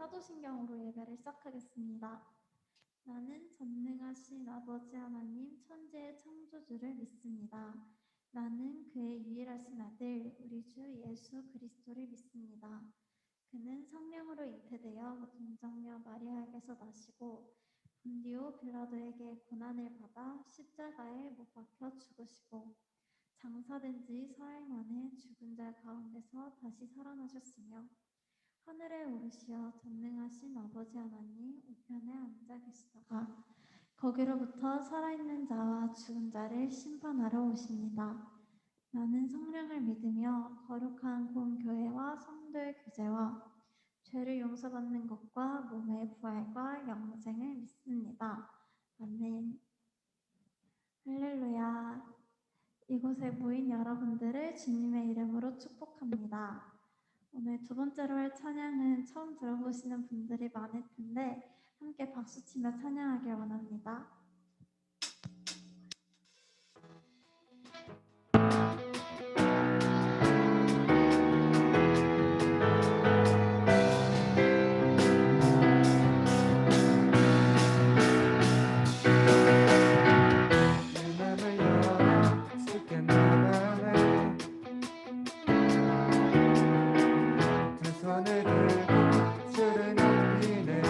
사도신경으로 예배를 시작하겠습니다. 나는 전능하신 아버지 하나님 천지의 창조주를 믿습니다. 나는 그의 유일하신 아들 우리 주 예수 그리스도를 믿습니다. 그는 성령으로 잉태되어 동정녀 마리아에게서 나시고 본디오 빌라도에게 고난을 받아 십자가에 못 박혀 죽으시고 장사된 지 사흘 만에 죽은 자 가운데서 다시 살아나셨으며 하늘에 오르시어 전능하신 아버지 하나님 우편에 앉아 계시다가 거기로부터 살아있는 자와 죽은 자를 심판하러 오십니다. 나는 성령을 믿으며 거룩한 공교회와 성도의 교제와 죄를 용서받는 것과 몸의 부활과 영생을 믿습니다. 아멘. 할렐루야. 이곳에 모인 여러분들을 주님의 이름으로 축복합니다. 오늘 두 번째로 할 찬양은 처음 들어보시는 분들이 많을 텐데 함께 박수치며 찬양하길 원합니다. 손을 들고 주를 높이네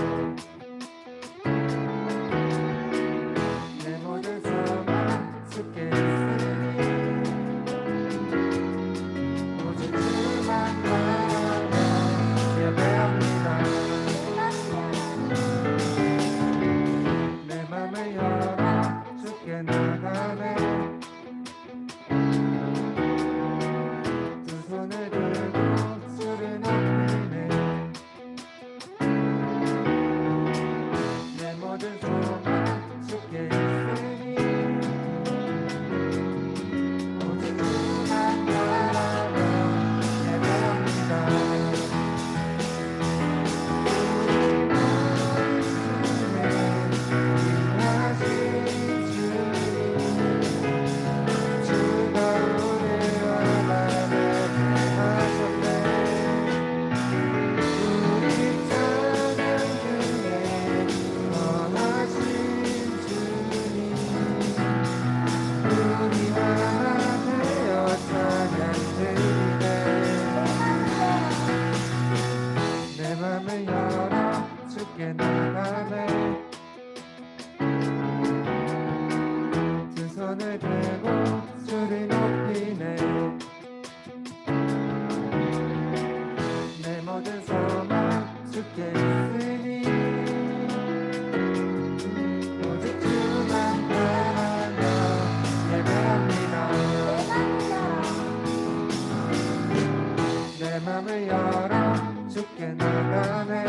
마음을 열어 주께 나가네.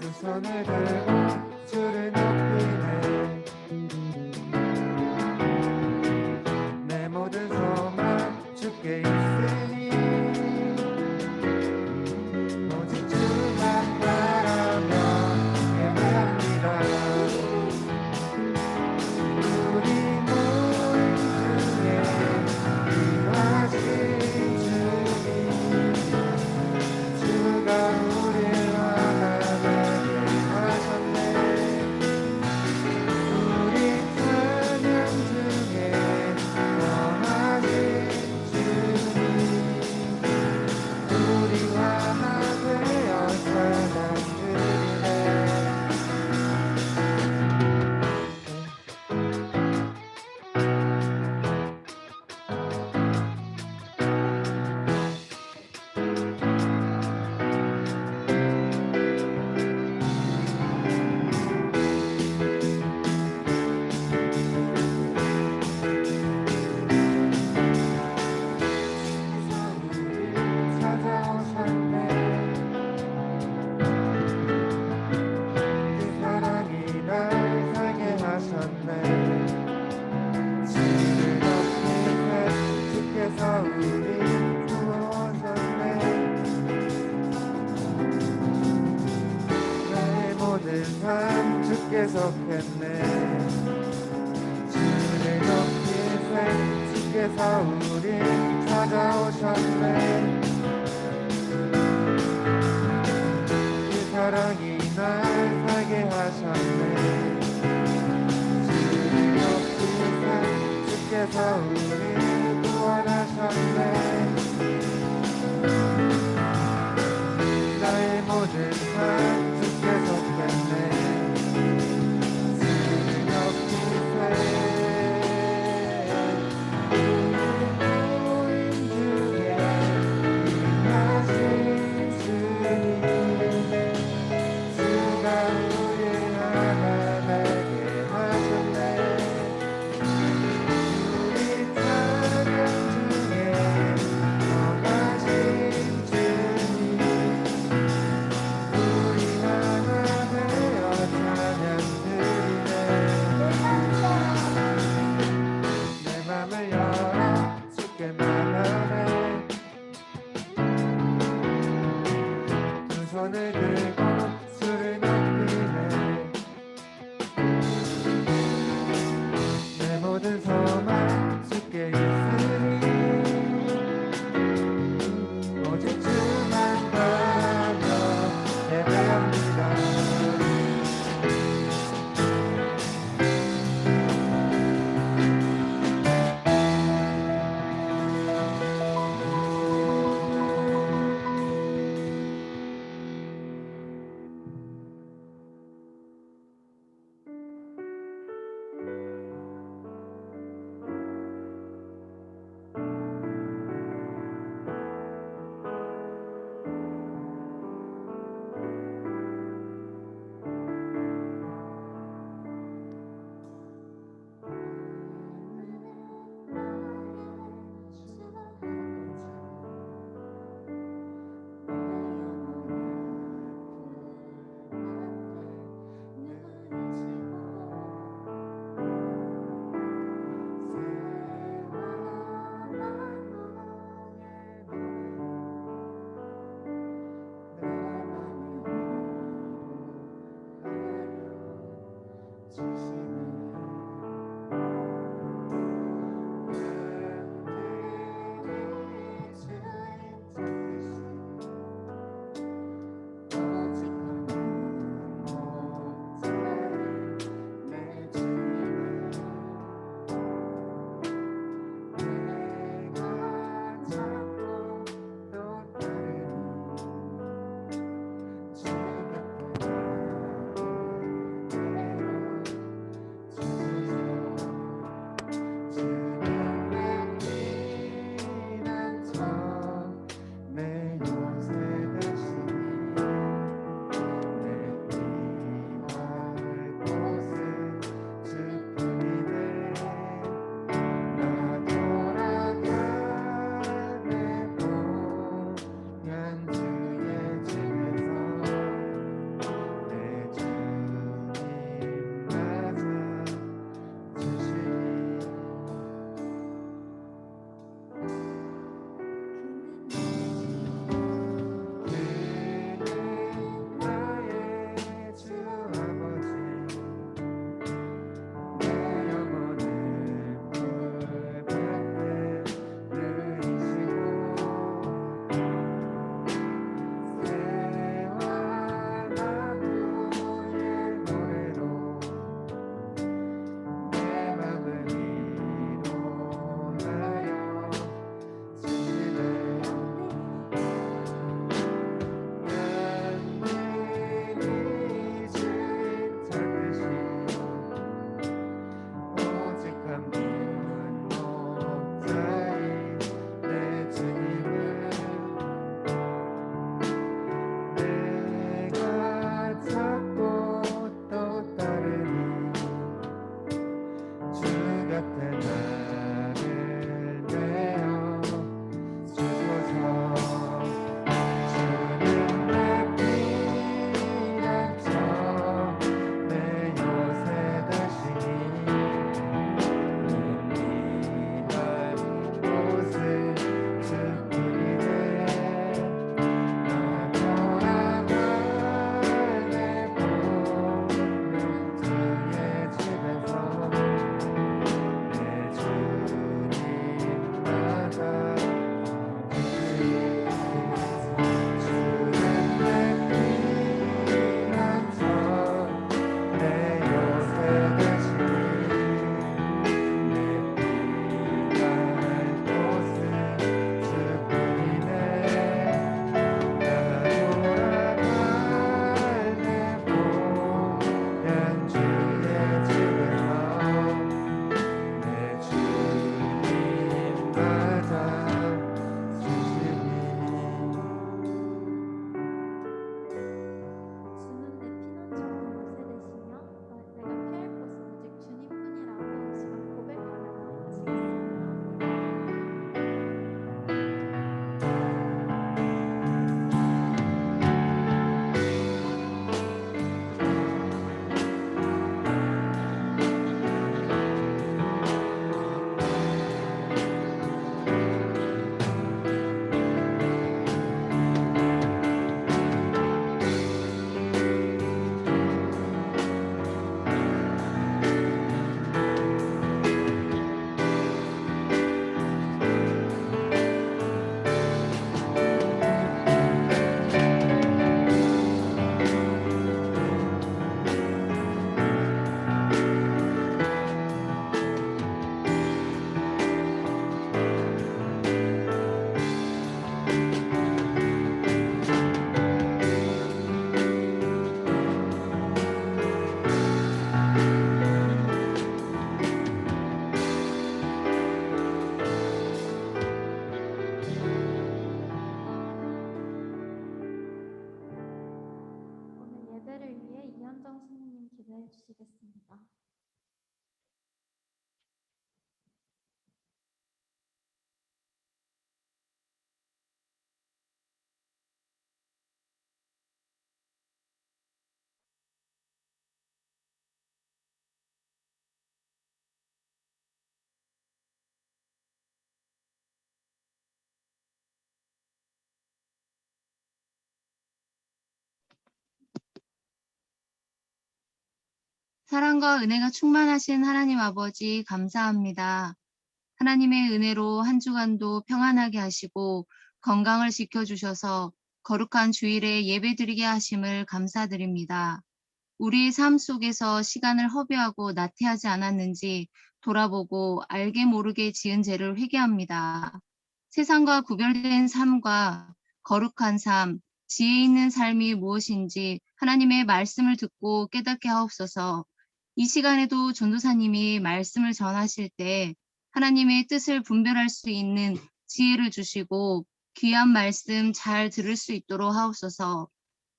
두 손을 들고 주를 높이네. 내 모든 소망 주께 있으니 오직 주만 바라며 예배합니다. 우리 모임 중에 귀하신 주님, 주가 우리를 하나되게 하셨네. 우리 찬양 중에 거하신 주님, 우리와 하나 되어 찬양드리네. 찾아오셨네. 그 사랑이 날 살게 하셨네. 주를 높이세 주께서 우리 구원하셨네. 나의 모든 삶 주께서 했네. 주를 높이세 주께서 우리 찾아오셨네. 그 사랑이 날 살게 하셨네. 주를 높이세 주께서 우리 구원하셨네. 나의 모든 삶 주께서 했네. 주를 높이세. 모임 중에 귀하신 주님, 주가 우리 하나 되게 하셨네. 우리 찬양 중에 사랑과 은혜가 충만하신 하나님 아버지 감사합니다. 하나님의 은혜로 한 주간도 평안하게 하시고 건강을 지켜주셔서 거룩한 주일에 예배드리게 하심을 감사드립니다. 우리의 삶 속에서 시간을 허비하고 나태하지 않았는지 돌아보고 알게 모르게 지은 죄를 회개합니다. 세상과 구별된 삶과 거룩한 삶, 지혜 있는 삶이 무엇인지 하나님의 말씀을 듣고 깨닫게 하옵소서. 이 시간에도 전도사님이 말씀을 전하실 때 하나님의 뜻을 분별할 수 있는 지혜를 주시고 귀한 말씀 잘 들을 수 있도록 하옵소서.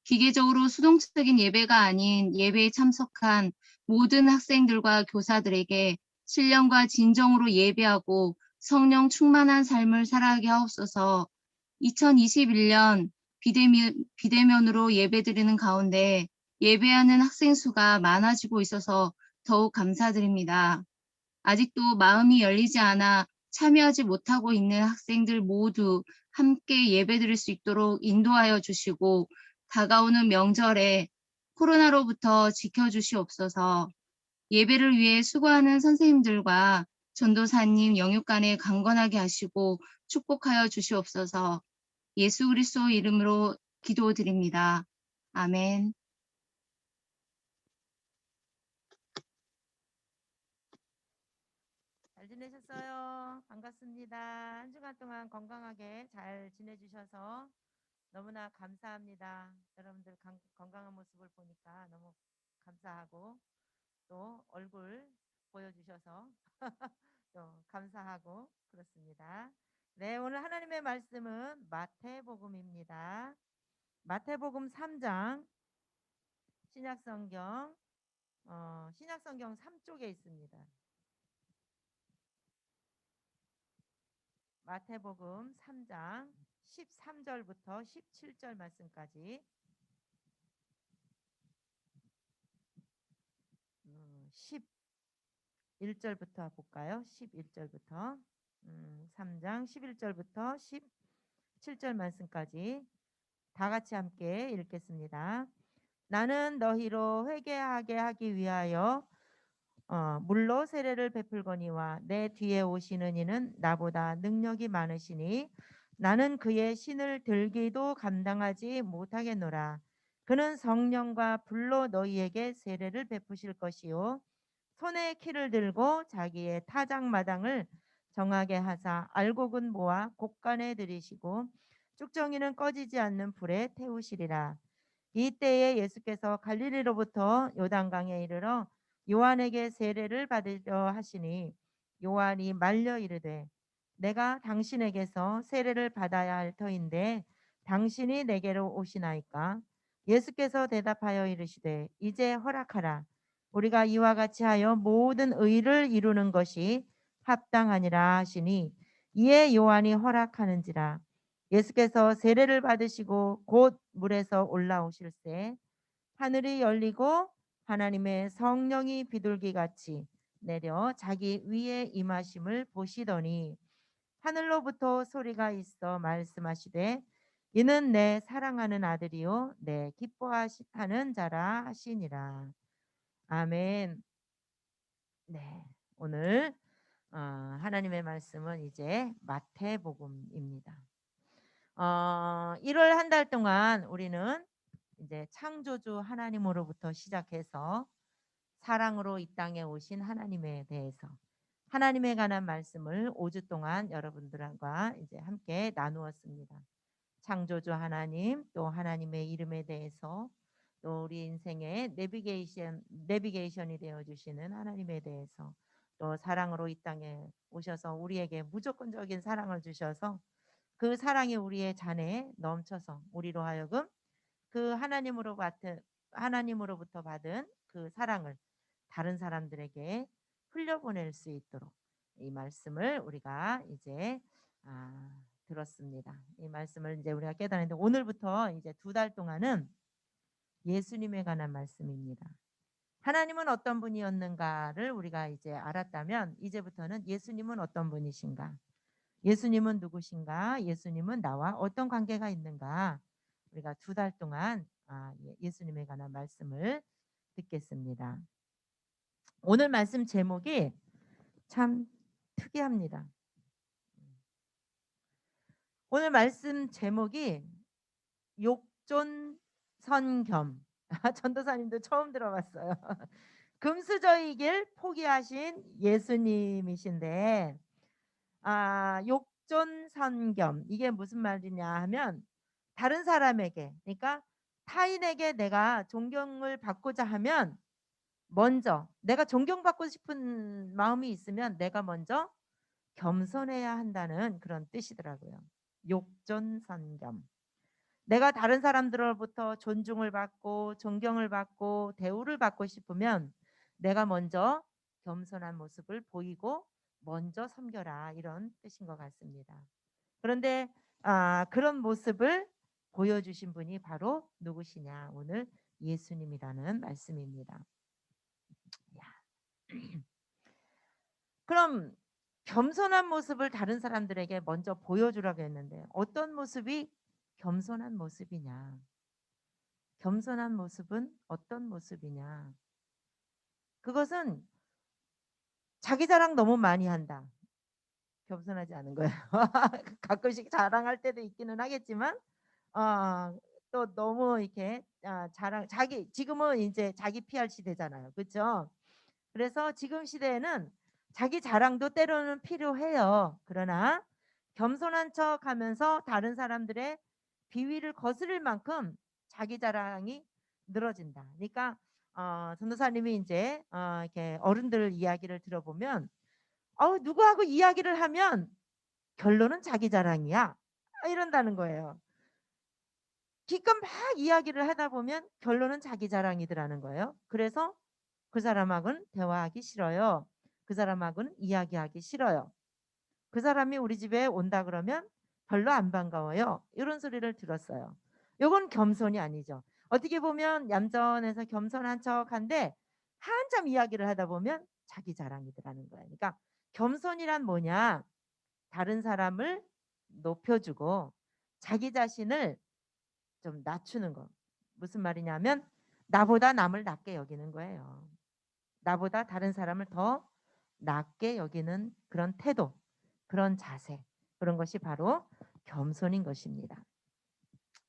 기계적으로 수동적인 예배가 아닌 예배에 참석한 모든 학생들과 교사들에게 신령과 진정으로 예배하고 성령 충만한 삶을 살아가게 하옵소서. 2021년 비대면으로 예배드리는 가운데 예배하는 학생 수가 많아지고 있어서 더욱 감사드립니다. 아직도 마음이 열리지 않아 참여하지 못하고 있는 학생들 모두 함께 예배드릴 수 있도록 인도하여 주시고 다가오는 명절에 코로나로부터 지켜주시옵소서. 예배를 위해 수고하는 선생님들과 전도사님 영육간에 강건하게 하시고 축복하여 주시옵소서. 예수 그리스도 이름으로 기도드립니다. 아멘. 잘 지내셨어요? 반갑습니다. 한 주간 동안 건강하게 잘 지내주셔서 너무나 감사합니다. 여러분들 건강한 모습을 보니까 너무 감사하고 또 얼굴 보여주셔서 또 감사하고 그렇습니다. 네, 오늘 하나님의 말씀은 마태복음입니다. 마태복음 3장 신약성경 신약성경 3쪽에 있습니다. 마태복음 3장 13절부터 17절 말씀까지 11절부터 볼까요? 11절부터 3장 11절부터 17절 말씀까지 다 같이 함께 읽겠습니다. 나는 너희로 회개하게 하기 위하여 물로 세례를 베풀거니와 내 뒤에 오시는 이는 나보다 능력이 많으시니 나는 그의 신을 들기도 감당하지 못하겠노라. 그는 성령과 불로 너희에게 세례를 베푸실 것이요 손에 키를 들고 자기의 타작마당을 정하게 하사 알곡은 모아 곡간에 들이시고 쭉정이는 꺼지지 않는 불에 태우시리라. 이때에 예수께서 갈릴리로부터 요단강에 이르러 요한에게 세례를 받으려 하시니 요한이 말려 이르되 내가 당신에게서 세례를 받아야 할 터인데 당신이 내게로 오시나이까. 예수께서 대답하여 이르시되 이제 허락하라. 우리가 이와 같이 하여 모든 의를 이루는 것이 합당하니라 하시니 이에 요한이 허락하는지라. 예수께서 세례를 받으시고 곧 물에서 올라오실새 하늘이 열리고 하나님의 성령이 비둘기같이 내려 자기 위에 임하심을 보시더니 하늘로부터 소리가 있어 말씀하시되 이는 내 사랑하는 아들이요 내 기뻐하는 자라 하시니라. 아멘. 네, 오늘 하나님의 말씀은 이제 마태복음입니다. 1월 한 달 동안 우리는 이제 창조주 하나님으로부터 시작해서 사랑으로 이 땅에 오신 하나님에 대해서 하나님에 관한 말씀을 5주 동안 여러분들과 이제 함께 나누었습니다. 창조주 하나님, 또 하나님의 이름에 대해서, 또 우리 인생의 내비게이션이 되어 주시는 하나님에 대해서, 또 사랑으로 이 땅에 오셔서 우리에게 무조건적인 사랑을 주셔서 그 사랑이 우리의 잔에 넘쳐서 우리로 하여금 그 하나님으로부터 받은 그 사랑을 다른 사람들에게 흘려보낼 수 있도록 이 말씀을 우리가 이제 들었습니다. 이 말씀을 이제 우리가 깨달았는데 오늘부터 이제 2달 동안은 예수님에 관한 말씀입니다. 하나님은 어떤 분이었는가를 우리가 이제 알았다면 이제부터는 예수님은 어떤 분이신가? 예수님은 누구신가? 예수님은 나와 어떤 관계가 있는가? 우리가 2달 동안 예수님에 관한 말씀을 듣겠습니다. 오늘 말씀 제목이 참 특이합니다. 오늘 말씀 제목이 욕존선겸. 전도사님도 처음 들어봤어요. 금수저이길 포기하신 예수님이신데, 욕존선겸 이게 무슨 말이냐 하면 다른 사람에게, 그러니까 타인에게 내가 존경을 받고자 하면 먼저, 내가 존경받고 싶은 마음이 있으면 내가 먼저 겸손해야 한다는 그런 뜻이더라고요. 욕존선겸. 내가 다른 사람들로부터 존중을 받고 존경을 받고 대우를 받고 싶으면 내가 먼저 겸손한 모습을 보이고 먼저 섬겨라, 이런 뜻인 것 같습니다. 그런데 그런 모습을 보여주신 분이 바로 누구시냐? 오늘 예수님이라는 말씀입니다. 그럼 겸손한 모습을 다른 사람들에게 먼저 보여주라고 했는데 어떤 모습이 겸손한 모습이냐? 겸손한 모습은 어떤 모습이냐? 그것은 자기 자랑 너무 많이 한다. 겸손하지 않은 거예요. 가끔씩 자랑할 때도 있기는 하겠지만 또 너무 이렇게 자랑, 자기 지금은 이제 자기 PR 시대잖아요. 그렇죠? 그래서 지금 시대에는 자기 자랑도 때로는 필요해요. 그러나 겸손한 척하면서 다른 사람들의 비위를 거스를 만큼 자기 자랑이 늘어진다. 그러니까 전도사님이 이제 이렇게 어른들 이야기를 들어보면 누구하고 이야기를 하면 결론은 자기 자랑이야, 이런다는 거예요. 기껏 막 이야기를 하다 보면 결론은 자기 자랑이더라는 거예요. 그래서 그 사람하고는 대화하기 싫어요. 그 사람하고는 이야기하기 싫어요. 그 사람이 우리 집에 온다 그러면 별로 안 반가워요. 이런 소리를 들었어요. 이건 겸손이 아니죠. 어떻게 보면 얌전해서 겸손한 척한데 한참 이야기를 하다 보면 자기 자랑이더라는 거예요. 그러니까 겸손이란 뭐냐? 다른 사람을 높여주고 자기 자신을 좀 낮추는 거. 무슨 말이냐면 나보다 남을 낮게 여기는 거예요. 나보다 다른 사람을 더 낮게 여기는 그런 태도, 그런 자세, 그런 것이 바로 겸손인 것입니다.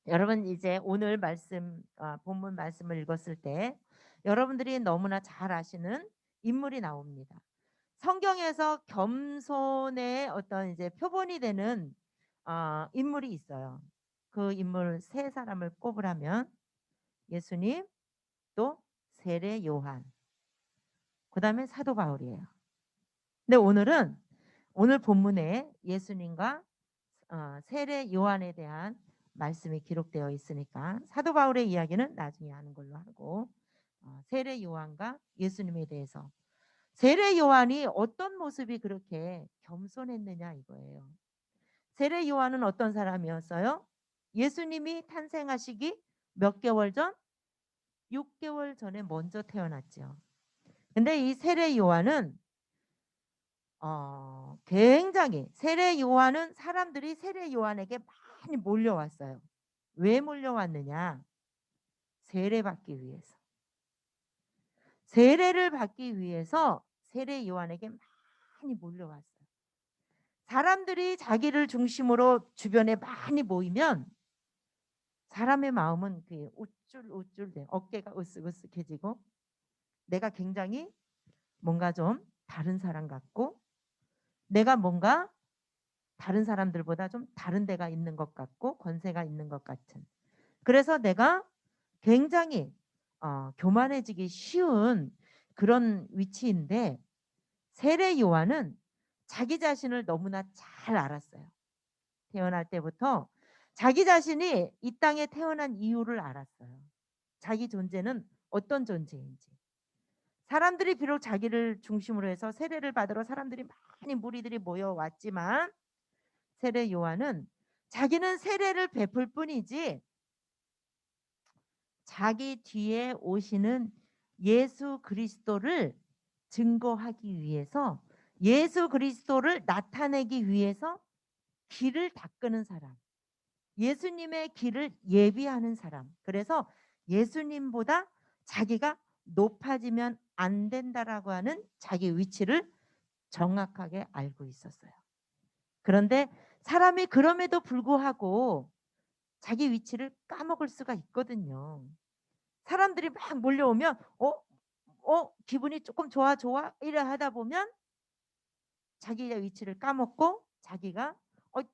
여러분, 이제 오늘 말씀, 본문 말씀을 읽었을 때 여러분들이 너무나 잘 아시는 인물이 나옵니다. 성경에서 겸손의 어떤 이제 표본이 되는 인물이 있어요. 그 인물 세 사람을 꼽으라면 예수님, 또 세례 요한, 그다음에 사도 바울이에요. 근데 오늘 본문에 예수님과 세례 요한에 대한 말씀이 기록되어 있으니까 사도 바울의 이야기는 나중에 하는 걸로 하고, 세례 요한과 예수님에 대해서, 세례 요한이 어떤 모습이 그렇게 겸손했느냐 이거예요. 세례 요한은 어떤 사람이었어요? 예수님이 탄생하시기 몇 개월 전? 6개월 전에 먼저 태어났죠. 근데 이 세례 요한은 굉장히, 세례 요한은 사람들이 세례 요한에게 많이 몰려왔어요. 왜 몰려왔느냐? 세례받기 위해서. 세례를 받기 위해서 세례 요한에게 많이 몰려왔어요. 사람들이 자기를 중심으로 주변에 많이 모이면 사람의 마음은 우쭐우쭐, 어깨가 으쓱으쓱해지고 내가 굉장히 뭔가 좀 다른 사람 같고, 내가 뭔가 다른 사람들보다 좀 다른 데가 있는 것 같고 권세가 있는 것 같은, 그래서 내가 굉장히 교만해지기 쉬운 그런 위치인데, 세례 요한은 자기 자신을 너무나 잘 알았어요. 태어날 때부터 자기 자신이 이 땅에 태어난 이유를 알았어요. 자기 존재는 어떤 존재인지. 사람들이 비록 자기를 중심으로 해서 세례를 받으러 사람들이 많이 무리들이 모여왔지만 세례 요한은 자기는 세례를 베풀 뿐이지 자기 뒤에 오시는 예수 그리스도를 증거하기 위해서, 예수 그리스도를 나타내기 위해서 길을 닦는 사람, 예수님의 길을 예비하는 사람. 그래서 예수님보다 자기가 높아지면 안 된다라고 하는 자기 위치를 정확하게 알고 있었어요. 그런데 사람이 그럼에도 불구하고 자기 위치를 까먹을 수가 있거든요. 사람들이 막 몰려오면 기분이 조금 좋아 이래 하다 보면 자기의 위치를 까먹고 자기가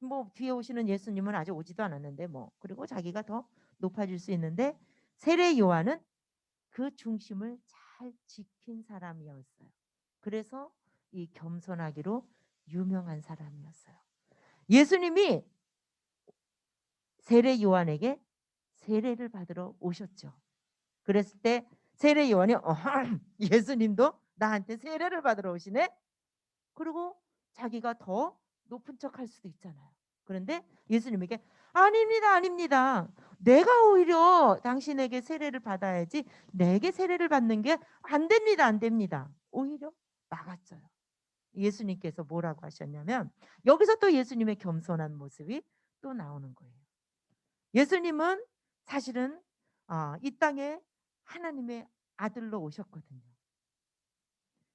뭐 뒤에 오시는 예수님은 아직 오지도 않았는데 뭐 그리고 자기가 더 높아질 수 있는데 세례 요한은 그 중심을 잘 지킨 사람이었어요. 그래서 이 겸손하기로 유명한 사람이었어요. 예수님이 세례 요한에게 세례를 받으러 오셨죠. 그랬을 때 세례 요한이 예수님도 나한테 세례를 받으러 오시네. 그리고 자기가 더 높은 척할 수도 있잖아요. 그런데 예수님에게 아닙니다, 아닙니다. 내가 오히려 당신에게 세례를 받아야지 내게 세례를 받는 게 안 됩니다, 안 됩니다. 오히려 막았어요. 예수님께서 뭐라고 하셨냐면 여기서 또 예수님의 겸손한 모습이 또 나오는 거예요. 예수님은 사실은 이 땅에 하나님의 아들로 오셨거든요.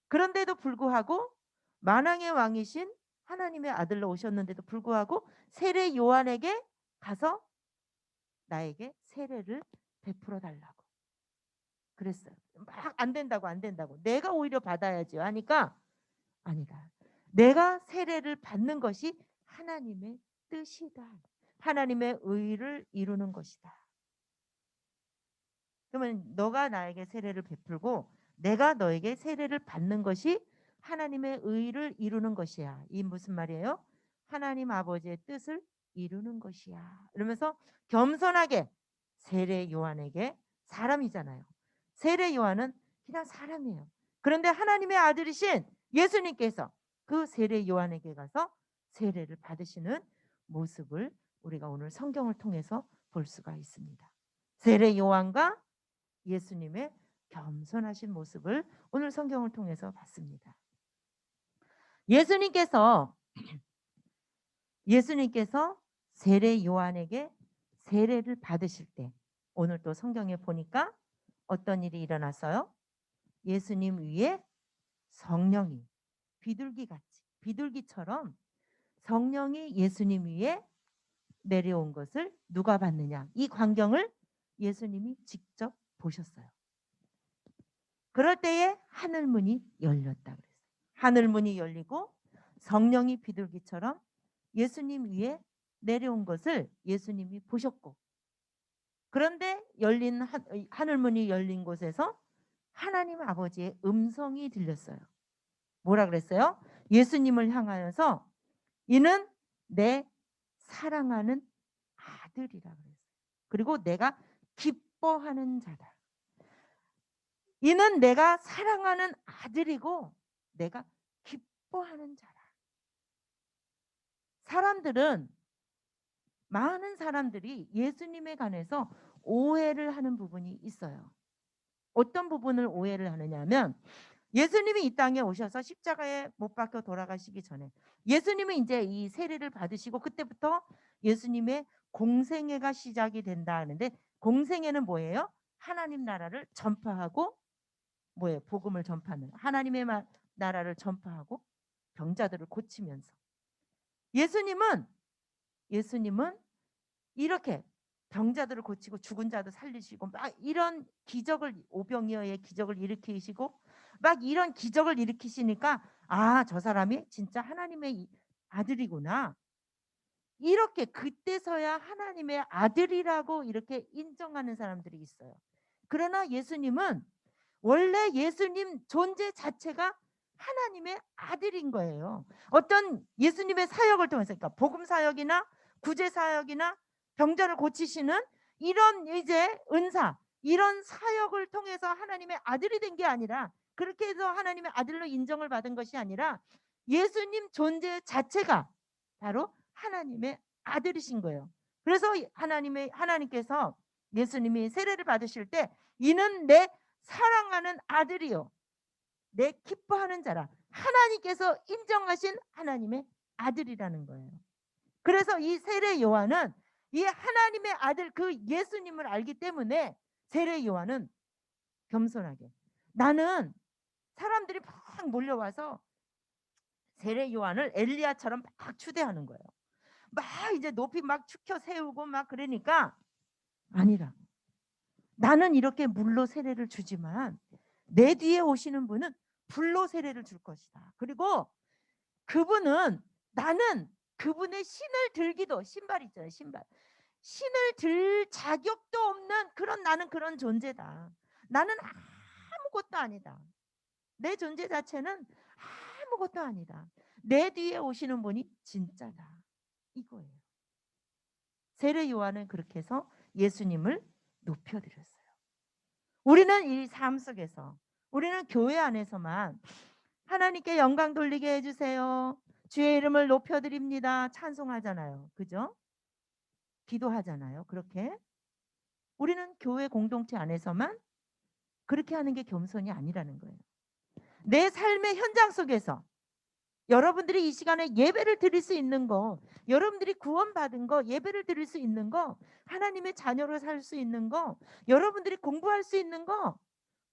그런데도 불구하고 만왕의 왕이신 하나님의 아들로 오셨는데도 불구하고 세례 요한에게 가서 나에게 세례를 베풀어 달라고 그랬어요. 막 안 된다고 안 된다고 내가 오히려 받아야지 하니까 아니다. 내가 세례를 받는 것이 하나님의 뜻이다. 하나님의 의를 이루는 것이다. 그러면 너가 나에게 세례를 베풀고 내가 너에게 세례를 받는 것이 하나님의 의를 이루는 것이야. 이 무슨 말이에요? 하나님 아버지의 뜻을 이루는 것이야. 이러면서 겸손하게 세례 요한에게 사람이잖아요. 세례 요한은 그냥 사람이에요. 그런데 하나님의 아들이신 예수님께서 그 세례 요한에게 가서 세례를 받으시는 모습을 우리가 오늘 성경을 통해서 볼 수가 있습니다. 세례 요한과 예수님의 겸손하신 모습을 오늘 성경을 통해서 봤습니다. 예수님께서 세례 요한에게 세례를 받으실 때 오늘 또 성경에 보니까 어떤 일이 일어났어요? 예수님 위에 성령이 비둘기처럼 성령이 예수님 위에 내려온 것을 누가 봤느냐? 이 광경을 예수님이 직접 보셨어요. 그럴 때에 하늘문이 열렸다 그랬어요. 하늘문이 열리고 성령이 비둘기처럼 예수님 위에 내려온 것을 예수님이 보셨고 그런데 열린 하늘문이 열린 곳에서 하나님 아버지의 음성이 들렸어요. 뭐라 그랬어요? 예수님을 향하여서 이는 내 사랑하는 아들이라 그랬어요. 그리고 내가 기뻐하는 자다. 이는 내가 사랑하는 아들이고 내가 기뻐하는 자라. 많은 사람들이 예수님에 관해서 오해를 하는 부분이 있어요. 어떤 부분을 오해를 하느냐면 예수님이 이 땅에 오셔서 십자가에 못 박혀 돌아가시기 전에 예수님은 이제 이 세례를 받으시고 그때부터 예수님의 공생애가 시작이 된다 하는데 공생애는 뭐예요? 하나님 나라를 전파하고 뭐예요? 복음을 전파하는 하나님의 나라를 전파하고 병자들을 고치면서 예수님은 이렇게 병자들을 고치고 죽은 자도 살리시고 막 이런 오병이어의 기적을 일으키시고 막 이런 기적을 일으키시니까 저 사람이 진짜 하나님의 아들이구나. 이렇게 그때서야 하나님의 아들이라고 이렇게 인정하는 사람들이 있어요. 그러나 예수님은 원래 예수님 존재 자체가 하나님의 아들인 거예요. 어떤 예수님의 사역을 통해서 그러니까 복음 사역이나 구제 사역이나 병자를 고치시는 이런 이제 은사 이런 사역을 통해서 하나님의 아들이 된 게 아니라 그렇게 해서 하나님의 아들로 인정을 받은 것이 아니라 예수님 존재 자체가 바로 하나님의 아들이신 거예요. 그래서 하나님께서 예수님이 세례를 받으실 때 이는 내 사랑하는 아들이요 내 기뻐하는 자라. 하나님께서 인정하신 하나님의 아들이라는 거예요. 그래서 이 세례 요한은 이 하나님의 아들 그 예수님을 알기 때문에 세례 요한은 겸손하게 나는 사람들이 막 몰려와서 세례 요한을 엘리야처럼 막 추대하는 거예요. 막 이제 높이 막 축혀 세우고 막 그러니까 아니라 나는 이렇게 물로 세례를 주지만 내 뒤에 오시는 분은 불로 세례를 줄 것이다. 그리고 그분은 나는 그분의 신을 들기도 신발 있잖아요. 신을 들 자격도 없는 그런 나는 그런 존재다. 나는 아무것도 아니다. 내 존재 자체는 아무것도 아니다. 내 뒤에 오시는 분이 진짜다. 이거예요. 세례 요한은 그렇게 해서 예수님을 높여드렸어요. 우리는 이 삶 속에서 우리는 교회 안에서만 하나님께 영광 돌리게 해주세요. 주의 이름을 높여드립니다. 찬송하잖아요. 그죠? 기도하잖아요. 그렇게 우리는 교회 공동체 안에서만 그렇게 하는 게 겸손이 아니라는 거예요. 내 삶의 현장 속에서 여러분들이 이 시간에 예배를 드릴 수 있는 거, 여러분들이 구원받은 거, 예배를 드릴 수 있는 거, 하나님의 자녀로 살 수 있는 거, 여러분들이 공부할 수 있는 거,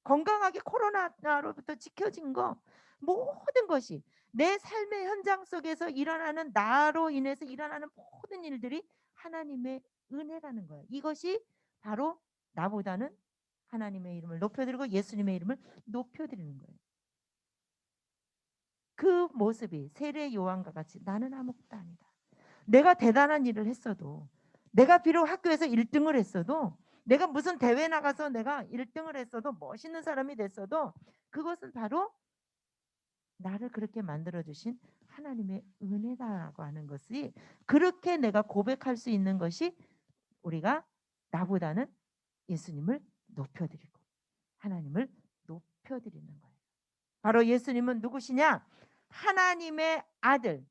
건강하게 코로나로부터 지켜진 거, 모든 것이 내 삶의 현장 속에서 일어나는 나로 인해서 일어나는 모든 일들이 하나님의 은혜라는 거예요. 이것이 바로 나보다는 하나님의 이름을 높여드리고 예수님의 이름을 높여드리는 거예요. 그 모습이 세례 요한과 같이 나는 아무것도 아니다. 내가 대단한 일을 했어도, 내가 비록 학교에서 1등을 했어도, 내가 무슨 대회 나가서 내가 1등을 했어도, 멋있는 사람이 됐어도 그것은 바로 나를 그렇게 만들어주신 하나님의 은혜다라고 하는 것이, 그렇게 내가 고백할 수 있는 것이 우리가 나보다는 예수님을 높여드리고 하나님을 높여드리는 거예요. 바로 예수님은 누구시냐? 하나님의 아들,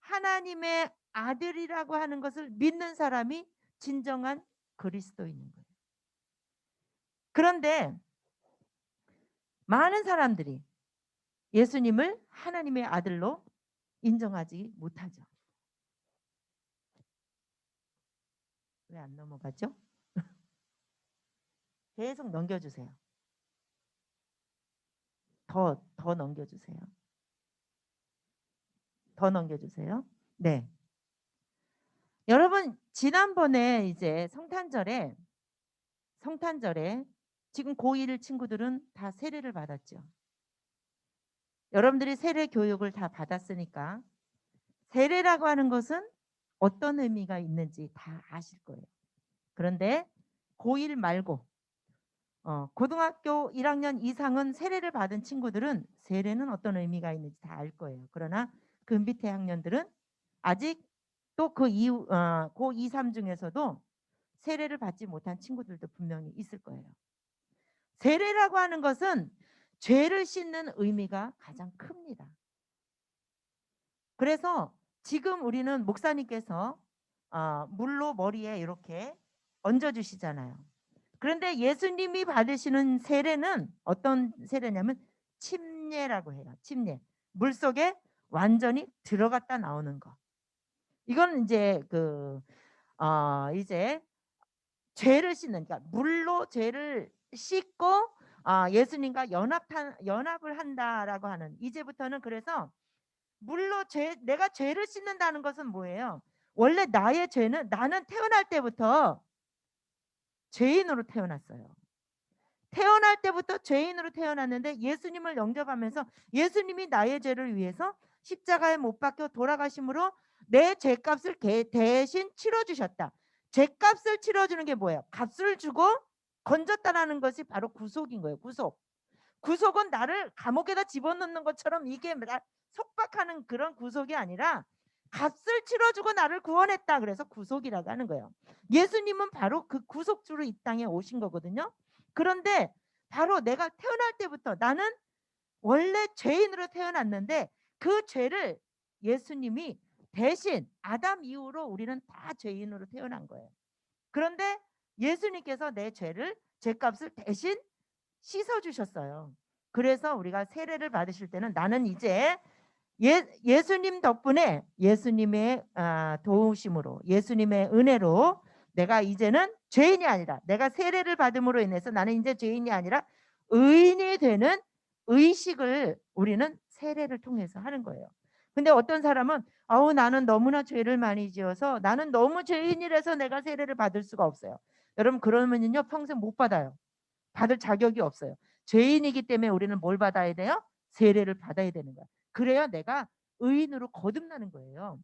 하나님의 아들이라고 하는 것을 믿는 사람이 진정한 그리스도인인 거예요. 그런데 많은 사람들이 예수님을 하나님의 아들로 인정하지 못하죠. 왜 안 넘어가죠? 계속 넘겨주세요. 더 넘겨주세요. 더 넘겨주세요. 네. 여러분, 지난번에 이제 성탄절에 지금 고1 친구들은 다 세례를 받았죠. 여러분들이 세례 교육을 다 받았으니까 세례라고 하는 것은 어떤 의미가 있는지 다 아실 거예요. 그런데 고1 말고 고등학교 1학년 이상은 세례를 받은 친구들은 세례는 어떤 의미가 있는지 다 알 거예요. 그러나 그 밑에 학년들은 아직 또 그 이후 고2, 3 중에서도 세례를 받지 못한 친구들도 분명히 있을 거예요. 세례라고 하는 것은 죄를 씻는 의미가 가장 큽니다. 그래서 지금 우리는 목사님께서 물로 머리에 이렇게 얹어주시잖아요. 그런데 예수님이 받으시는 세례는 어떤 세례냐면 침례라고 해요. 침례. 물속에 완전히 들어갔다 나오는 거. 이건 이제 이제 죄를 씻는, 그러니까 물로 죄를 씻고 예수님과 연합을 한다라고 하는, 이제부터는 그래서 물로 내가 죄를 씻는다는 것은 뭐예요? 원래 나의 죄는, 나는 태어날 때부터 죄인으로 태어났어요. 태어날 때부터 죄인으로 태어났는데 예수님을 영접하면서 예수님이 나의 죄를 위해서 십자가에 못 박혀 돌아가심으로 내 죄값을 대신 치러주셨다. 죄값을 치러주는 게 뭐예요? 값을 주고 건졌다라는 것이 바로 구속인 거예요. 구속은 나를 감옥에다 집어넣는 것처럼 이게 속박하는 그런 구속이 아니라 값을 치러주고 나를 구원했다. 그래서 구속이라고 하는 거예요. 예수님은 바로 그 구속주로 이 땅에 오신 거거든요. 그런데 바로 내가 태어날 때부터 나는 원래 죄인으로 태어났는데 그 죄를 예수님이 대신, 아담 이후로 우리는 다 죄인으로 태어난 거예요. 그런데 예수님께서 내 죄값을 대신 씻어주셨어요. 그래서 우리가 세례를 받으실 때는 나는 이제 예수님 덕분에, 예수님의 도우심으로, 예수님의 은혜로 내가 이제는 죄인이 아니라, 내가 세례를 받음으로 인해서 나는 이제 죄인이 아니라 의인이 되는 의식을 우리는 세례를 통해서 하는 거예요. 근데 어떤 사람은 나는 너무나 죄를 많이 지어서 나는 너무 죄인이라서 내가 세례를 받을 수가 없어요. 여러분 그러면요 평생 못 받아요. 받을 자격이 없어요. 죄인이기 때문에 우리는 뭘 받아야 돼요? 세례를 받아야 되는 거야. 그래야 내가 의인으로 거듭나는 거예요.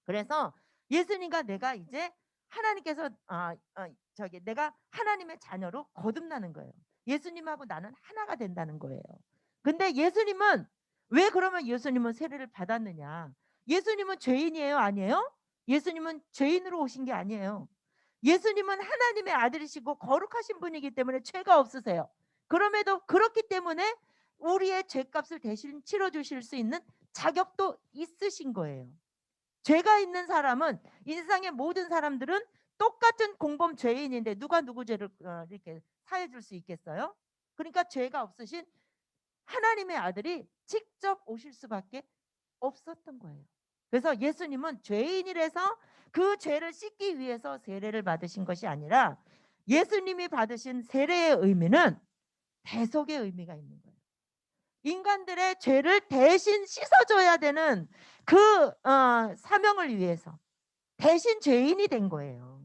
그래서 예수님과 내가 이제 하나님께서 내가 하나님의 자녀로 거듭나는 거예요. 예수님하고 나는 하나가 된다는 거예요. 근데 예수님은 왜 그러면 예수님은 세례를 받았느냐? 예수님은 죄인이에요, 아니에요? 예수님은 죄인으로 오신 게 아니에요. 예수님은 하나님의 아들이시고 거룩하신 분이기 때문에 죄가 없으세요. 그럼에도 그렇기 때문에 우리의 죄값을 대신 치러 주실 수 있는 자격도 있으신 거예요. 죄가 있는 사람은 인상의 모든 사람들은 똑같은 공범 죄인인데 누가 누구 죄를 이렇게 사해 줄 수 있겠어요? 그러니까 죄가 없으신 하나님의 아들이 직접 오실 수밖에 없었던 거예요. 그래서 예수님은 죄인이라서 그 죄를 씻기 위해서 세례를 받으신 것이 아니라 예수님이 받으신 세례의 의미는 대속의 의미가 있는 거예요. 인간들의 죄를 대신 씻어줘야 되는 그 사명을 위해서 대신 죄인이 된 거예요.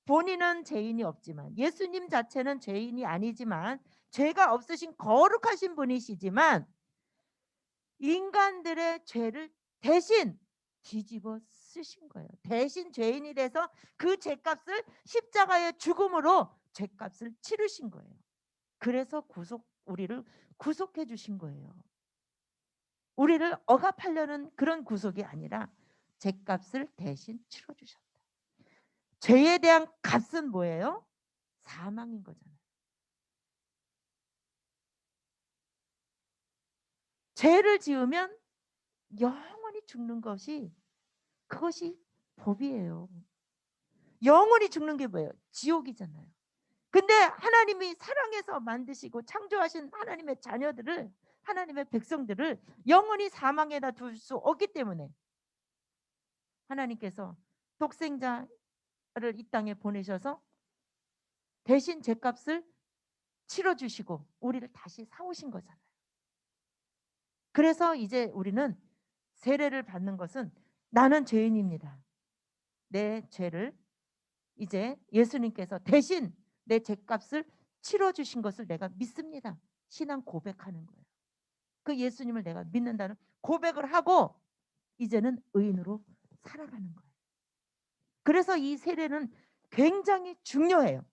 본인은 죄인이 없지만 예수님 자체는 죄인이 아니지만 죄가 없으신 거룩하신 분이시지만 인간들의 죄를 대신 뒤집어 쓰신 거예요. 대신 죄인이 돼서 그 죄값을 십자가의 죽음으로 죄값을 치르신 거예요. 그래서 우리를 구속해 주신 거예요. 우리를 억압하려는 그런 구속이 아니라 죄값을 대신 치러 주셨다. 죄에 대한 값은 뭐예요? 사망인 거잖아요. 죄를 지으면 영원히 죽는 것이 그것이 법이에요. 영원히 죽는 게 뭐예요? 지옥이잖아요. 근데 하나님이 사랑해서 만드시고 창조하신 하나님의 자녀들을 하나님의 백성들을 영원히 사망에다 둘 수 없기 때문에 하나님께서 독생자를 이 땅에 보내셔서 대신 죄값을 치러주시고 우리를 다시 사오신 거잖아요. 그래서 이제 우리는 세례를 받는 것은 나는 죄인입니다. 내 죄를 이제 예수님께서 대신 내 죄값을 치러주신 것을 내가 믿습니다. 신앙 고백하는 거예요. 그 예수님을 내가 믿는다는 고백을 하고 이제는 의인으로 살아가는 거예요. 그래서 이 세례는 굉장히 중요해요.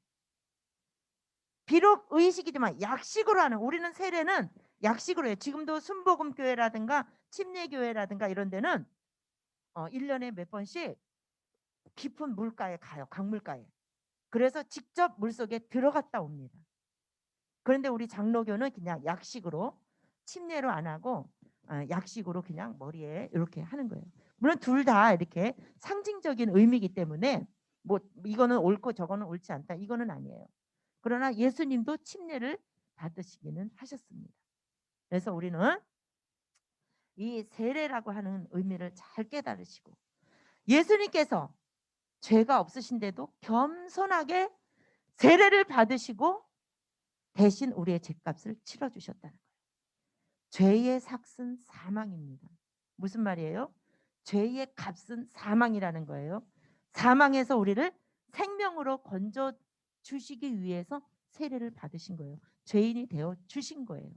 비록 의식이지만 약식으로 하는 우리는 세례는 약식으로 해요. 지금도 순복음교회라든가 침례교회라든가 이런 데는 1년에 몇 번씩 깊은 물가에 가요. 강물가에. 그래서 직접 물속에 들어갔다 옵니다. 그런데 우리 장로교는 그냥 약식으로 침례로 안 하고 약식으로 그냥 머리에 이렇게 하는 거예요. 물론 둘 다 이렇게 상징적인 의미이기 때문에 뭐 이거는 옳고 저거는 옳지 않다 이거는 아니에요. 그러나 예수님도 침례를 받으시기는 하셨습니다. 그래서 우리는 이 세례라고 하는 의미를 잘 깨달으시고 예수님께서 죄가 없으신데도 겸손하게 세례를 받으시고 대신 우리의 죄값을 치러주셨다는 거예요. 죄의 삭은 사망입니다. 무슨 말이에요? 죄의 값은 사망이라는 거예요. 사망에서 우리를 생명으로 건져 주시기 위해서 세례를 받으신 거예요. 죄인이 되어 주신 거예요.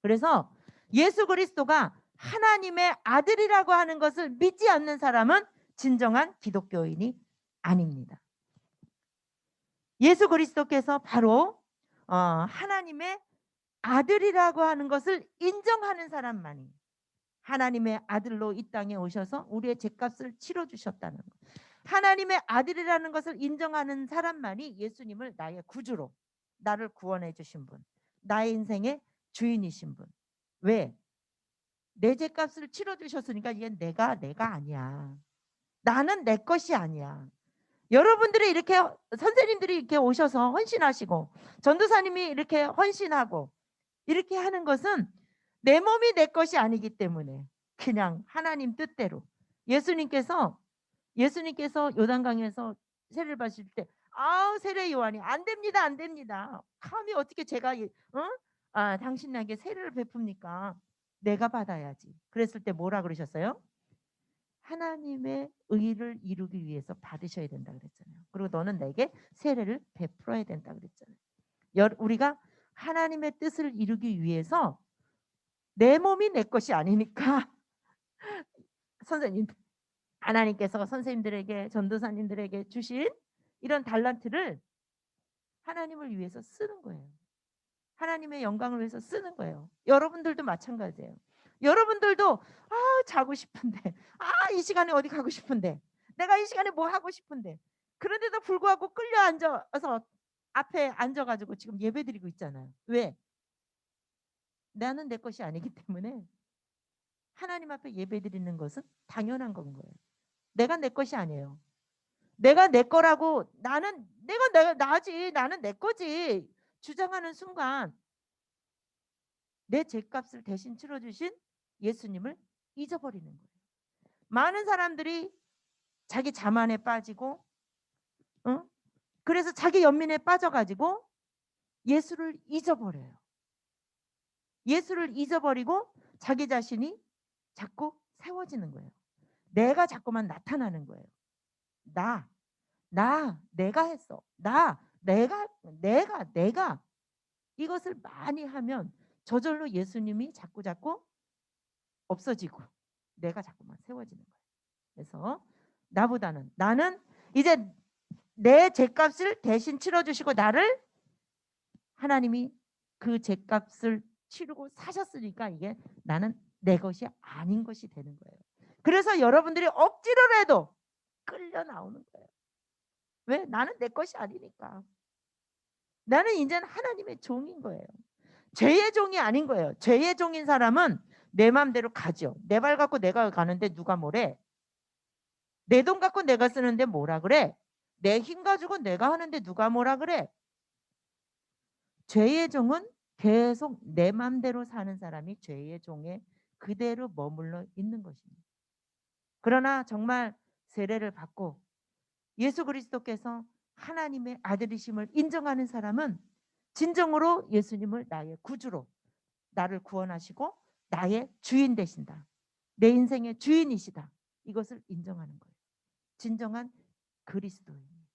그래서 예수 그리스도가 하나님의 아들이라고 하는 것을 믿지 않는 사람은 진정한 기독교인이 아닙니다. 예수 그리스도께서 바로 하나님의 아들이라고 하는 것을 인정하는 사람만이 하나님의 아들로 이 땅에 오셔서 우리의 죄값을 치러주셨다는 것. 하나님의 아들이라는 것을 인정하는 사람만이 예수님을 나의 구주로 나를 구원해 주신 분, 나의 인생의 주인이신 분. 왜? 내 죄값을 치러주셨으니까 이게 내가 아니야. 나는 내 것이 아니야. 여러분들이 이렇게 선생님들이 이렇게 오셔서 헌신하시고 전도사님이 이렇게 헌신하고 이렇게 하는 것은 내 몸이 내 것이 아니기 때문에 그냥 하나님 뜻대로 예수님께서 요단강에서 세례를 받으실 때 아우 세례 요한이 안 됩니다, 안 됩니다. 감히 어떻게 제가 당신에게 세례를 베풉니까? 내가 받아야지. 그랬을 때 뭐라 그러셨어요? 하나님의 의를 이루기 위해서 받으셔야 된다 그랬잖아요. 그리고 너는 내게 세례를 베풀어야 된다 그랬잖아요. 우리가 하나님의 뜻을 이루기 위해서 내 몸이 내 것이 아니니까 선생님 하나님께서 선생님들에게 전도사님들에게 주신 이런 달란트를 하나님을 위해서 쓰는 거예요. 하나님의 영광을 위해서 쓰는 거예요. 여러분들도 마찬가지예요. 여러분들도 자고 싶은데 이 시간에 어디 가고 싶은데 내가 이 시간에 뭐 하고 싶은데 그런데도 불구하고 끌려 앉아서 앞에 앉아가지고 지금 예배드리고 있잖아요. 왜? 나는 내 것이 아니기 때문에 하나님 앞에 예배드리는 것은 당연한 건 거예요. 내가 내 것이 아니에요. 내가 내 거라고 내가 나지 나는 내 거지 주장하는 순간 내 죄값을 대신 치러주신 예수님을 잊어버리는 거예요. 많은 사람들이 자기 자만에 빠지고 그래서 자기 연민에 빠져가지고 예수를 잊어버려요. 예수를 잊어버리고 자기 자신이 자꾸 세워지는 거예요. 내가 자꾸만 나타나는 거예요. 내가 했어. 내가 이것을 많이 하면 저절로 예수님이 자꾸 없어지고 내가 자꾸만 세워지는 거예요. 그래서 나는 이제 내 죄값을 대신 치러주시고 나를 하나님이 그 죄값을 치르고 사셨으니까 이게 나는 내 것이 아닌 것이 되는 거예요. 그래서 여러분들이 억지로라도 끌려 나오는 거예요. 왜? 나는 내 것이 아니니까. 나는 이제는 하나님의 종인 거예요. 죄의 종이 아닌 거예요. 죄의 종인 사람은 내 마음대로 가죠. 내 발 갖고 내가 가는데 누가 뭐래? 내 돈 갖고 내가 쓰는데 뭐라 그래? 내 힘 가지고 내가 하는데 누가 뭐라 그래? 죄의 종은 계속 내 마음대로 사는 사람이 죄의 종에 그대로 머물러 있는 것입니다. 그러나 정말 세례를 받고 예수 그리스도께서 하나님의 아들이심을 인정하는 사람은 진정으로 예수님을 나의 구주로 나를 구원하시고 나의 주인 되신다. 내 인생의 주인이시다. 이것을 인정하는 거예요. 진정한 그리스도인 거예요.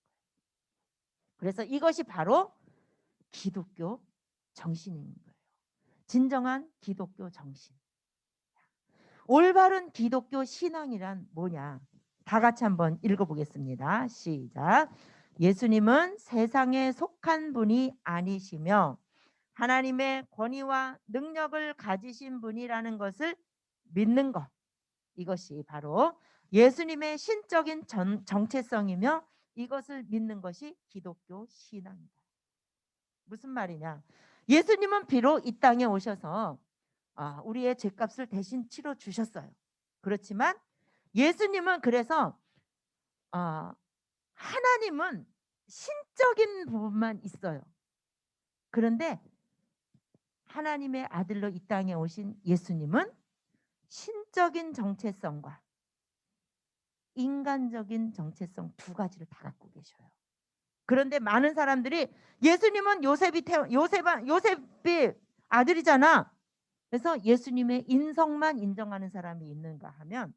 그래서 이것이 바로 기독교 정신인 거예요. 진정한 기독교 정신. 올바른 기독교 신앙이란 뭐냐? 다 같이 한번 읽어보겠습니다. 시작. 예수님은 세상에 속한 분이 아니시며 하나님의 권위와 능력을 가지신 분이라는 것을 믿는 것. 이것이 바로 예수님의 신적인 정체성이며 이것을 믿는 것이 기독교 신앙이다. 무슨 말이냐? 예수님은 비록 이 땅에 오셔서 우리의 죄값을 대신 치러 주셨어요. 그렇지만 예수님은 그래서 하나님은 신적인 부분만 있어요. 그런데 하나님의 아들로 이 땅에 오신 예수님은 신적인 정체성과 인간적인 정체성 두 가지를 다 갖고 계셔요. 그런데 많은 사람들이 예수님은 요셉이 아들이잖아. 그래서 예수님의 인성만 인정하는 사람이 있는가 하면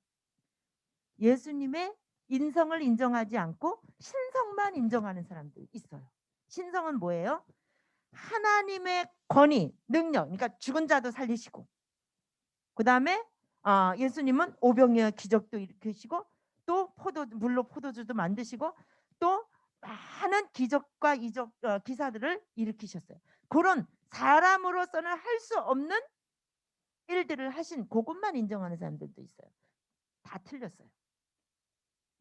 예수님의 인성을 인정하지 않고 신성만 인정하는 사람들이 있어요. 신성은 뭐예요? 하나님의 권위, 능력, 그러니까 죽은 자도 살리시고 그 다음에 예수님은 오병이어 기적도 일으키시고 또 물로 포도주도 만드시고 또 많은 기적과 기사들을 일으키셨어요. 그런 사람으로서는 할 수 없는 일들을 하신 그것만 인정하는 사람들도 있어요. 다 틀렸어요.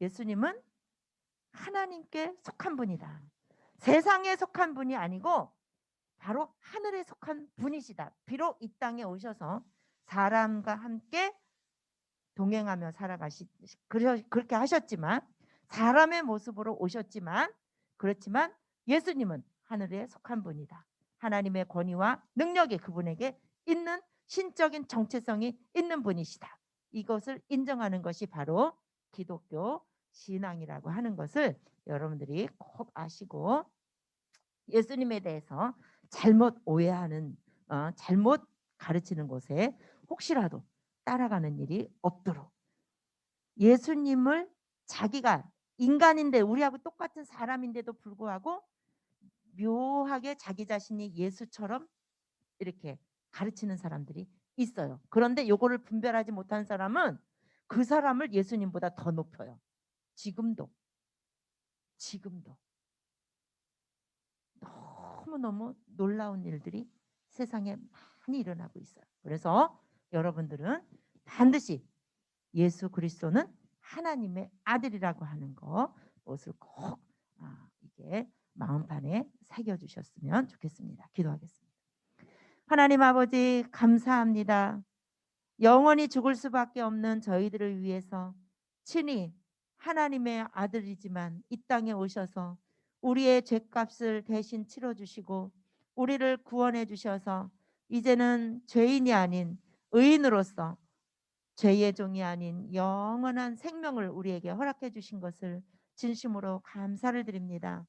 예수님은 하나님께 속한 분이다. 세상에 속한 분이 아니고 바로 하늘에 속한 분이시다. 비록 이 땅에 오셔서 사람과 함께 동행하며 그렇게 하셨지만 사람의 모습으로 오셨지만 그렇지만 예수님은 하늘에 속한 분이다. 하나님의 권위와 능력이 그분에게 있는 신적인 정체성이 있는 분이시다. 이것을 인정하는 것이 바로 기독교 신앙이라고 하는 것을 여러분들이 꼭 아시고 예수님에 대해서 잘못 오해하는 잘못 가르치는 곳에 혹시라도 따라가는 일이 없도록 예수님을 자기가 인간인데 우리하고 똑같은 사람인데도 불구하고 묘하게 자기 자신이 예수처럼 이렇게 가르치는 사람들이 있어요. 그런데 요거를 분별하지 못한 사람은 그 사람을 예수님보다 더 높여요. 지금도 너무너무 놀라운 일들이 세상에 많이 일어나고 있어요. 그래서 여러분들은 반드시 예수 그리스도는 하나님의 아들이라고 하는 것을 꼭 이게 마음판에 새겨주셨으면 좋겠습니다. 기도하겠습니다. 하나님 아버지 감사합니다. 영원히 죽을 수밖에 없는 저희들을 위해서 친히 하나님의 아들이지만 이 땅에 오셔서 우리의 죄값을 대신 치러주시고 우리를 구원해 주셔서 이제는 죄인이 아닌 의인으로서 죄의 종이 아닌 영원한 생명을 우리에게 허락해 주신 것을 진심으로 감사를 드립니다.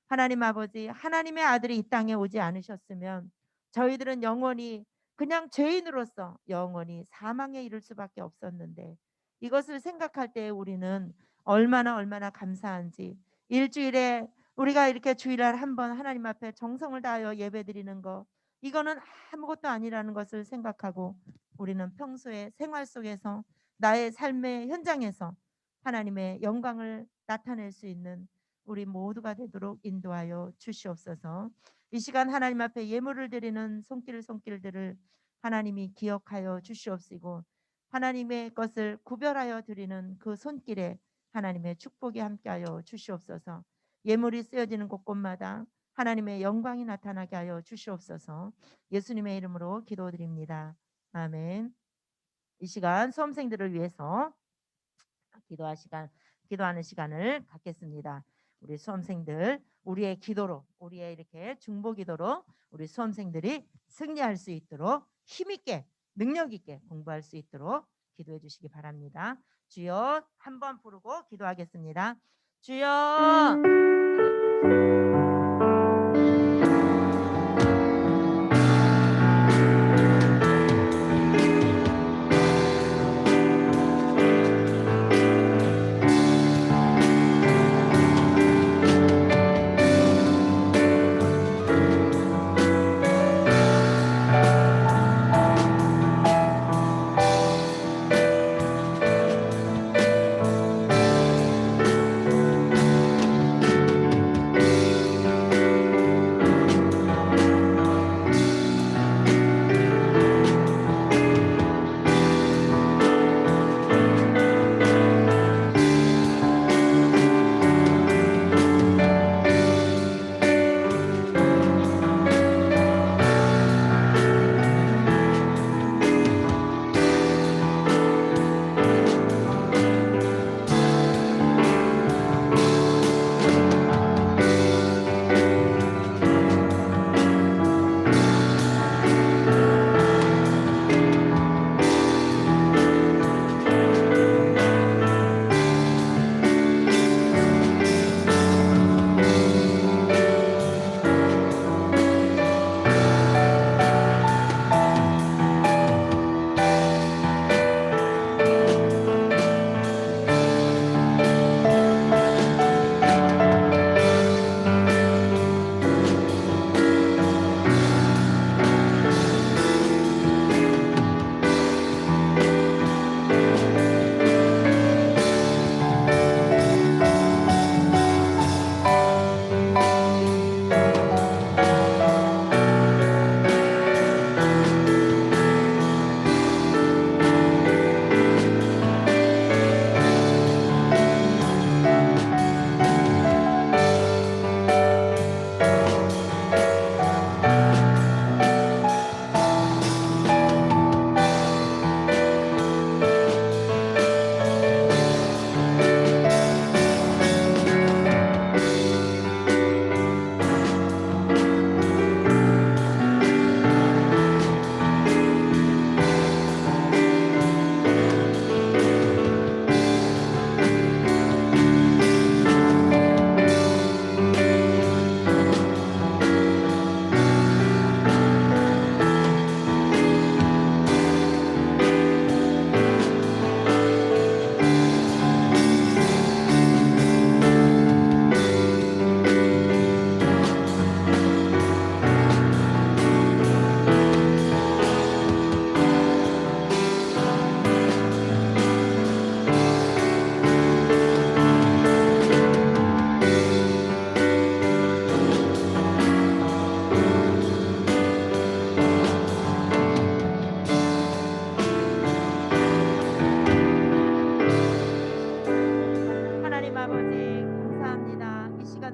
하나님 아버지, 하나님의 아들이 이 땅에 오지 않으셨으면 저희들은 영원히 그냥 죄인으로서 영원히 사망에 이를 수밖에 없었는데 이것을 생각할 때 우리는 얼마나 감사한지 일주일에 우리가 이렇게 주일날 한번 하나님 앞에 정성을 다하여 예배드리는 거 이거는 아무것도 아니라는 것을 생각하고 우리는 평소에 생활 속에서 나의 삶의 현장에서 하나님의 영광을 나타낼 수 있는 우리 모두가 되도록 인도하여 주시옵소서. 이 시간 하나님 앞에 예물을 드리는 손길들을 하나님이 기억하여 주시옵시고 하나님의 것을 구별하여 드리는 그 손길에 하나님의 축복이 함께하여 주시옵소서. 예물이 쓰여지는 곳곳마다 하나님의 영광이 나타나게 하여 주시옵소서. 예수님의 이름으로 기도드립니다. 아멘. 이 시간 수험생들을 위해서 기도하는 시간을 갖겠습니다. 우리 수험생들 우리의 기도로 우리의 이렇게 중보 기도로 우리 수험생들이 승리할 수 있도록 힘있게 능력 있게 공부할 수 있도록 기도해 주시기 바랍니다. 주여 한번 부르고 기도하겠습니다. 주여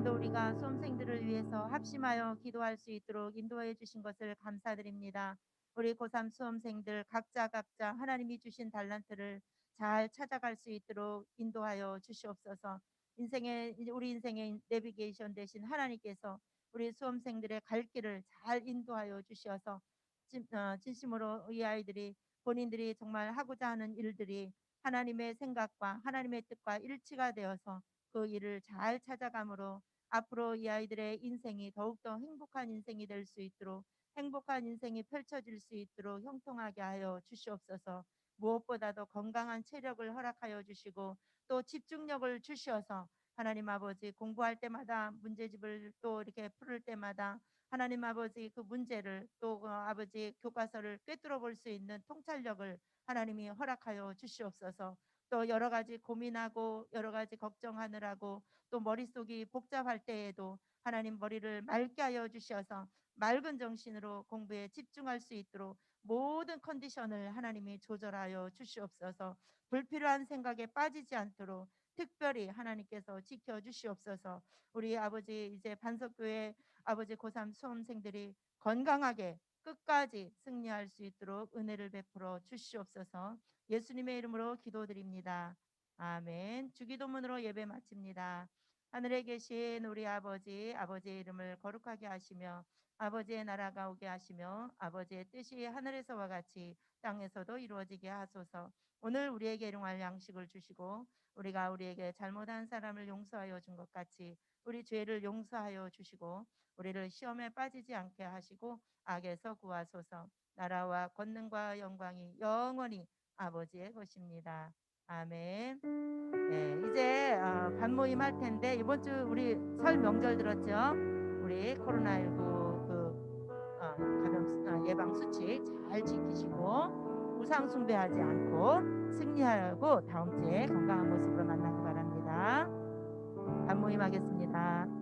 시간도 우리가 수험생들을 위해서 합심하여 기도할 수 있도록 인도해 주신 것을 감사드립니다. 우리 고3 수험생들 각자 하나님이 주신 달란트를 잘 찾아갈 수 있도록 인도하여 주시옵소서. 우리 인생의 내비게이션 되신 하나님께서 우리 수험생들의 갈 길을 잘 인도하여 주셔서 진심으로 이 아이들이 본인들이 정말 하고자 하는 일들이 하나님의 생각과 하나님의 뜻과 일치가 되어서 그 일을 잘 찾아감으로 앞으로 이 아이들의 인생이 더욱더 행복한 인생이 될 수 있도록, 행복한 인생이 펼쳐질 수 있도록 형통하게 하여 주시옵소서. 무엇보다도 건강한 체력을 허락하여 주시고 또 집중력을 주셔서 하나님 아버지 공부할 때마다 문제집을 또 이렇게 풀을 때마다 하나님 아버지 그 문제를 또 아버지 교과서를 꿰뚫어 볼 수 있는 통찰력을 하나님이 허락하여 주시옵소서. 또 여러 가지 고민하고 여러 가지 걱정하느라고 또 머릿속이 복잡할 때에도 하나님 머리를 맑게 하여 주셔서 맑은 정신으로 공부에 집중할 수 있도록 모든 컨디션을 하나님이 조절하여 주시옵소서. 불필요한 생각에 빠지지 않도록 특별히 하나님께서 지켜주시옵소서. 우리 아버지 이제 반석교회 아버지 고3 수험생들이 건강하게 끝까지 승리할 수 있도록 은혜를 베풀어 주시옵소서. 예수님의 이름으로 기도드립니다. 아멘. 주기도문으로 예배 마칩니다. 하늘에 계신 우리 아버지, 아버지의 이름을 거룩하게 하시며 아버지의 나라가 오게 하시며 아버지의 뜻이 하늘에서와 같이 땅에서도 이루어지게 하소서. 오늘 우리에게 일용할 양식을 주시고 우리가 우리에게 잘못한 사람을 용서하여 준 것 같이 우리 죄를 용서하여 주시고 우리를 시험에 빠지지 않게 하시고 악에서 구하소서. 나라와 권능과 영광이 영원히 아버지의 것입니다. 아멘. 네, 이제 반모임 할 텐데 이번 주 우리 설 명절 들었죠? 우리 코로나19 감염 예방 수칙 잘 지키시고 우상 숭배하지 않고 승리하고 다음 주에 건강한 모습으로 만나기 바랍니다. 반모임 하겠습니다.